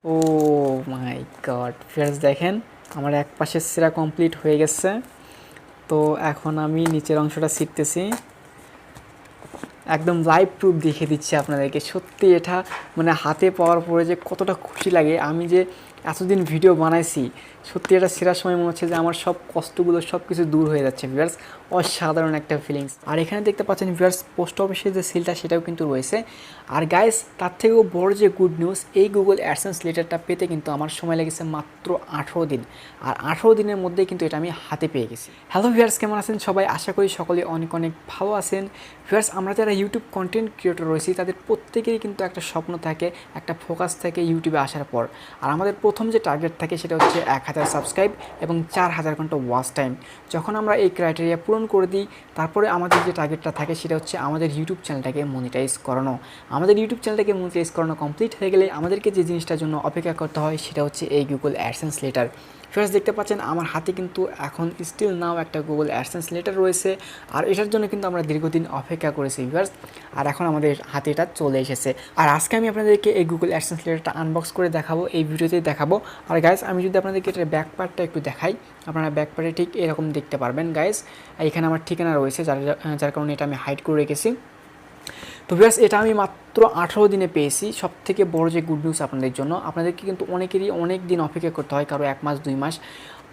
ও মাই god friends, দেখেন আমার এক পাশের সিরা কমপ্লিট হয়ে গেছে। তো এখন আমি নিচের অংশটা শিখতেছি, একদম লাইভ প্রুফ দেখিয়ে দিচ্ছি আপনাদেরকে। সত্যি এটা মানে হাতে পাওয়ার পরে যে কতটা খুশি লাগে, আমি যে এতদিন ভিডিও বানাইছি, সত্যি এটা সেরার সময় মনে হচ্ছে যে আমার সব কষ্টগুলো সব কিছু দূর হয়ে যাচ্ছে ভিউয়ার্স। অসাধারণ একটা ফিলিংস। আর এখানে দেখতে পাচ্ছেন ভিউয়ার্স, পোস্ট অফিসের যে সিলটা সেটাও কিন্তু রয়েছে। আর গাইস, তার থেকেও বড় যে গুড নিউজ, এই গুগল অ্যাডসেন্স লেটারটা পেতে কিন্তু আমার সময় লেগেছে মাত্র 18 দিন। আর 18 দিনের মধ্যেই কিন্তু এটা আমি হাতে পেয়ে গেছি। হ্যালো ভিউয়ার্স, কেমন আছেন সবাই? আশা করি সকলে অনেক অনেক ভালো আছেন। ভিউয়ার্স, আমরা যারা ইউটিউব কন্টেন্ট ক্রিয়েটর রয়েছি তাদের প্রত্যেকেরই কিন্তু একটা স্বপ্ন থাকে, একটা ফোকাস থাকে ইউটিউবে আসার পর। আর আমাদের প্রথম যে টার্গেট থাকে সেটা হচ্ছে 1000 সাবস্ক্রাইব এবং 4000 ঘন্টা ওয়াচ টাইম। যখন আমরা এই ক্রাইটেরিয়া পূরণ করে দিই, তারপরে আমাদের যে টার্গেটটা থাকে সেটা হচ্ছে আমাদের ইউটিউব চ্যানেলটাকে মনিটাইজ করানো। আমাদের ইউটিউব চ্যানেলটাকে মনিটাইজ করানো কমপ্লিট হয়ে গেলে আমাদেরকে যে জিনিসটার জন্য অপেক্ষা করতে হয় সেটা হচ্ছে এই গুগল অ্যাডসেন্স লেটার। ফার্স্ট দেখতে পাচ্ছেন আমার হাতে কিন্তু এখন স্টিল নাও একটা গুগল অ্যাডসেন্স লেটার রয়েছে। আর এটার জন্য কিন্তু আমরা দীর্ঘদিন অপেক্ষা করেছি ভিউয়ার্স। আর এখন আমাদের হাতে এটা চলে এসেছে। আর আজকে আমি আপনাদেরকে এই গুগল অ্যাডসেন্স লেটারটা আনবক্স করে দেখাবো, এই ভিডিওতেই দেখাবো। আর গাইস, আমি যদি আপনাদেরকে এটার ব্যাক পার্টটা একটু দেখাই, আপনারা ব্যাক পার্টে ঠিক এরকম দেখতে পারবেন গাইস। এখানে আমার ঠিকানা রয়েছে, যার কারণে এটা আমি হাইড করে রেখেছি। তো ভিউয়ার্স, এটা আমি মাত্র 18 দিনে পেয়েছি। সব থেকে বড় যে গুড নিউজ আপনাদের জন্য, আপনাদেরকে কিন্তু অনেকেরই অনেক দিন অপেক্ষা করতে হয়, কারো 1 মাস 2 মাস।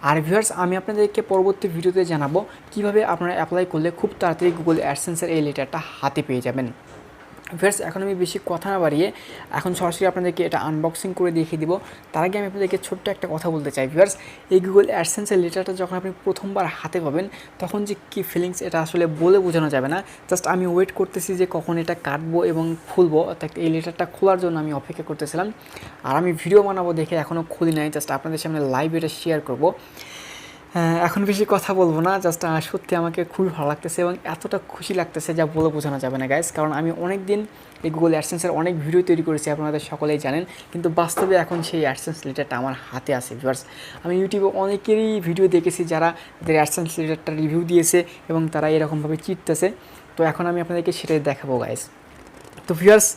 আর ভিউয়ার্স, আমি আপনাদেরকে পরবর্তী ভিডিওতে জানাবো কীভাবে আপনারা অ্যাপ্লাই করলে খুব তাড়াতাড়ি গুগল অ্যাডসেন্সের এই লেটারটা হাতে পেয়ে যাবেন। ভিউয়ার্স, এখন আমি বেশি কথা না বাড়িয়ে এখন সরাসরি আপনাদেরকে এটা আনবক্সিং করে দেখিয়ে দিব। তার আগে আমি আপনাদেরকে ছোট্ট একটা কথা বলতে চাই ভিউয়ার্স। এই গুগল অ্যাডসেন্সের লেটারটা যখন আপনি প্রথমবার হাতে পাবেন, তখন যে কী ফিলিংস এটা আসলে বলে বোঝানো যাবে না। জাস্ট আমি ওয়েট করতেছি যে কখন এটা কাটবো এবং খুলবো, অর্থাৎ এই লেটারটা খোলার জন্য আমি অপেক্ষা করতেছিলাম। আর আমি ভিডিও বানাবো দেখে এখনও খুলি নাই, জাস্ট আপনাদের সামনে লাইভ এটা শেয়ার করবো। এখন বেশি কথা বলবো না, জাস্ট সত্যি আমাকে খুবই ভালো লাগতেছে এবং এতটা খুশি লাগতেছে যা বলে বোঝানো যাবে না গাইস। কারণ আমি অনেক দিন এই গুগল অ্যাডসেন্সের অনেক ভিডিও তৈরি করেছি, আপনাদের সকলেই জানেন, কিন্তু বাস্তবে এখন সেই অ্যাডসেন্স লেটারটা আমার হাতে আছে ভিউয়ার্স। আমি ইউটিউবে অনেকেরই ভিডিও দেখেছি যারা তাদের অ্যাডসেন্স লেটারটা রিভিউ দিয়েছে এবং তারা এরকমভাবে চিটতেছে। তো এখন আমি আপনাদেরকে সেটাই দেখাবো গাইস। তো ভিউয়ার্স,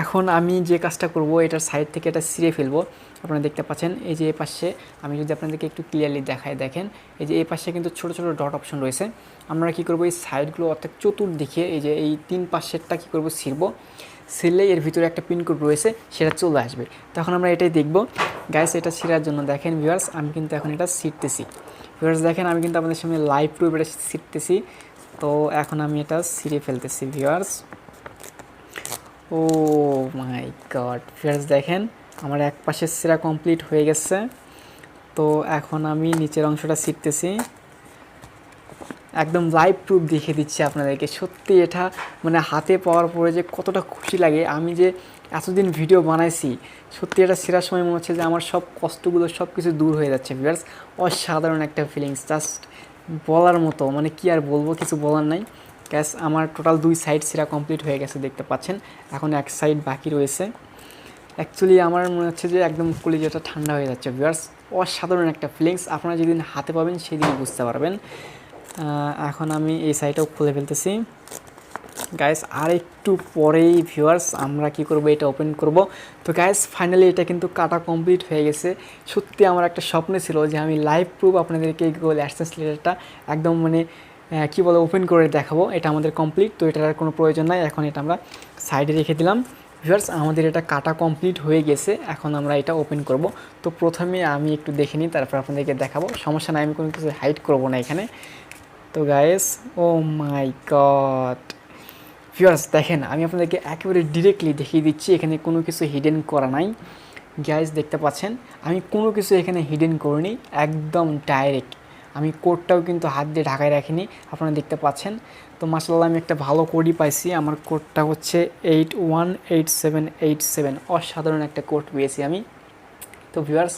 এখন আমি যে কাজটা করব, এটার সাইড থেকে এটা ছিঁড়ে ফেলবো। আপনারা দেখতে পাচ্ছেন এই যে এই পাশে, আমি যদি আপনাদেরকে একটু ক্লিয়ারলি দেখায়, দেখেন এই যে এই পাশে কিন্তু ছোটো ছোটো ডট অপশন রয়েছে। আমরা কী করবো, এই সাইডগুলো অর্থাৎ চতুর্দিকে এই যে এই 3 পাশেরটা কী করবো, ছিঁড়বো। ছিঁড়লে এর ভিতরে একটা পিনকোড রয়েছে, সেটা চলে আসবে। তখন আমরা এটাই দেখব গাইস। এটা ছিঁড়ার জন্য দেখেন ভিউয়ার্স, আমি কিন্তু এখন এটা ছিঁড়তেছি। ভিউয়ার্স দেখেন, আমি কিন্তু আপনাদের সামনে লাইভ প্রুফ এটা ছিঁড়তেছি। তো এখন আমি এটা ছিঁড়ে ফেলতেছি ভিউয়ার্স। ও মাই গড ফ্রেন্ডস, দেখেন আমার এক পাশের সিরা কমপ্লিট হয়ে গেছে। তো এখন আমি নিচের অংশটা শিখতেছি, একদম লাইভ প্রুফ দেখিয়ে দিচ্ছি আপনাদেরকে। সত্যি এটা মানে হাতে পাওয়ার পরে যে কতটা খুশি লাগে, আমি যে এতদিন ভিডিও বানাইছি, সত্যি এটা সেরার সময় মনে হচ্ছে যে আমার সব কষ্টগুলো সব কিছু দূর হয়ে যাচ্ছে ভিউয়ার্স। অসাধারণ একটা ফিলিংস, জাস্ট বলার মতো, মানে কি আর বলবো, কিছু বলার নাই। গ্যাস, আমার টোটাল 2 সাইড সিরা কমপ্লিট হয়ে গেছে দেখতে পাচ্ছেন, এখন এক সাইড বাকি রয়েছে। অ্যাকচুয়ালি আমার মনে হচ্ছে যে একদম কলিজাটা ঠান্ডা হয়ে যাচ্ছে ভিউয়ার্স। অসাধারণ একটা ফিলিংস, আপনারা যেদিন হাতে পাবেন সেদিনই বুঝতে পারবেন। এখন আমি এই সাইডটাও খুলে ফেলতেছি গাইস। আর একটু পরেই ভিউয়ার্স আমরা কি করব, এটা ওপেন করব। তো গাইস, ফাইনালি এটা কিন্তু কাটা কমপ্লিট হয়ে গেছে। সত্যি আমার একটা স্বপ্ন ছিল যে আমি লাইভ প্রুফ আপনাদেরকে গুগল অ্যাডসেন্স লেটারটা একদম মানে কী বলে ওপেন করে দেখাবো। এটা আমাদের কমপ্লিট, তো এটার আর কোনো প্রয়োজন নাই। এখন এটা আমরা সাইডে রেখে দিলাম ভিউয়ার্স। আমাদের এটা কাটা কমপ্লিট হয়ে গেছে, এখন আমরা এটা ওপেন করব। তো প্রথমে আমি একটু দেখে নিই, তারপর আপনাদেরকে দেখাবো। সমস্যা নাই, আমি কোনো কিছু হাইড করব না এখানে। তো গাইস, ও মাই গড ভিউয়ার্স, দেখেন আমি আপনাদেরকে একেবারে ডিরেক্টলি দেখিয়ে দিচ্ছি, এখানে কোনো কিছু হিডেন করা নাই গাইস। দেখতে পাচ্ছেন আমি কোনো কিছু এখানে হিডেন করিনি, একদম ডাইরেক্ট। আমি কোডটাও কিন্তু হাত দিয়ে ঢাকায় রাখিনি, আপনারা দেখতে পাচ্ছেন। তো মাশাআল্লাহ, আমি একটা ভালো কোডই পাইছি। আমার কোডটা হচ্ছে 818787। অসাধারণ একটা কোড পেয়েছি আমি। তো ভিউয়ার্স,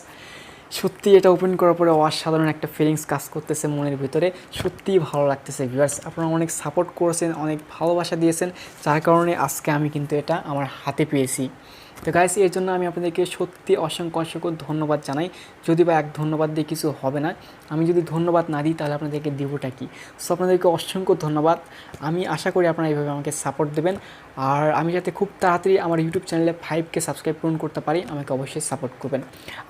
সত্যি এটা ওপেন করার পরে অসাধারণ একটা ফিলিংস কাজ করতেছে মনের ভিতরে। সত্যিই ভালো লাগতেছে ভিউয়ার্স। আপনারা অনেক সাপোর্ট করেছেন, অনেক ভালোবাসা দিয়েছেন, যার কারণে আজকে আমি কিন্তু এটা আমার হাতে পেয়েছি। তো গাইস এর জন্য আমি আপনাদেরকে সত্যি অসংখ্য ধন্যবাদ জানাই। যদি বা এক ধন্যবাদ দিয়ে কিছু হবে না, আমি যদি ধন্যবাদ না দিই তাহলে আপনাদেরকে দেবোটা কি। সো আপনাদেরকে অসংখ্য ধন্যবাদ। আমি আশা করি আপনারা এইভাবে আমাকে সাপোর্ট দেবেন, আর আমি যাতে খুব তাড়াতাড়ি আমার ইউটিউব চ্যানেলে 5K সাবস্ক্রাইব পূরণ করতে পারি, আমাকে অবশ্যই সাপোর্ট করবেন।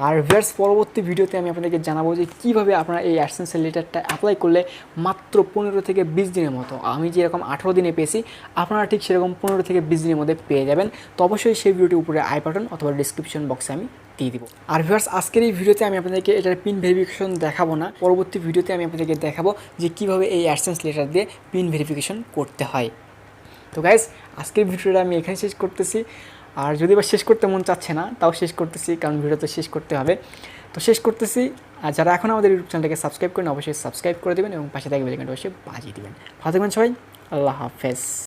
আর ভিউয়ার্স, পরবর্তী ভিডিওতে আমি আপনাদেরকে জানাবো যে কীভাবে আপনারা এই অ্যাডসেন্সের লেটারটা অ্যাপ্লাই করলে মাত্র 15 থেকে 20 দিনের মতো, আমি যেরকম 18 দিনে পেয়েছি আপনারা ঠিক সেরকম 15 থেকে 20 দিনের মধ্যে পেয়ে যাবেন। তো অবশ্যই সেই ভিডিওটির উপরে আই বাটন অথবা ডিসক্রিপশন বক্সে আমি দিয়ে দিব। আর ভিউয়ার্স, আজকের এই ভিডিওতে আমি আপনাদেরকে এটার পিন ভেরিফিকেশন দেখাবো না, পরবর্তী ভিডিওতে আমি আপনাদেরকে দেখাবো যে কীভাবে এই অ্যাডসেন্স লেটার দিয়ে পিন ভেরিফিকেশন করতে হয়। তো গাইস, আজকের ভিডিওটা আমি এখানে শেষ করতেছি। আর যদি বা শেষ করতে মন চাচ্ছে না তাও শেষ করতেছি, কারণ ভিডিও তো শেষ করতে হবে। তো শেষ করতেছি। আর যারা এখন আমাদের ইউটিউব চ্যানেলটাকে সাবস্ক্রাইব করেন অবশ্যই সাবস্ক্রাইব করে দেবেন এবং পাশে থাকা বেল আইকনটা অবশ্যই বাজিয়ে দেবেন। ভালো থাকবেন সবাই, আল্লাহ হাফেজ।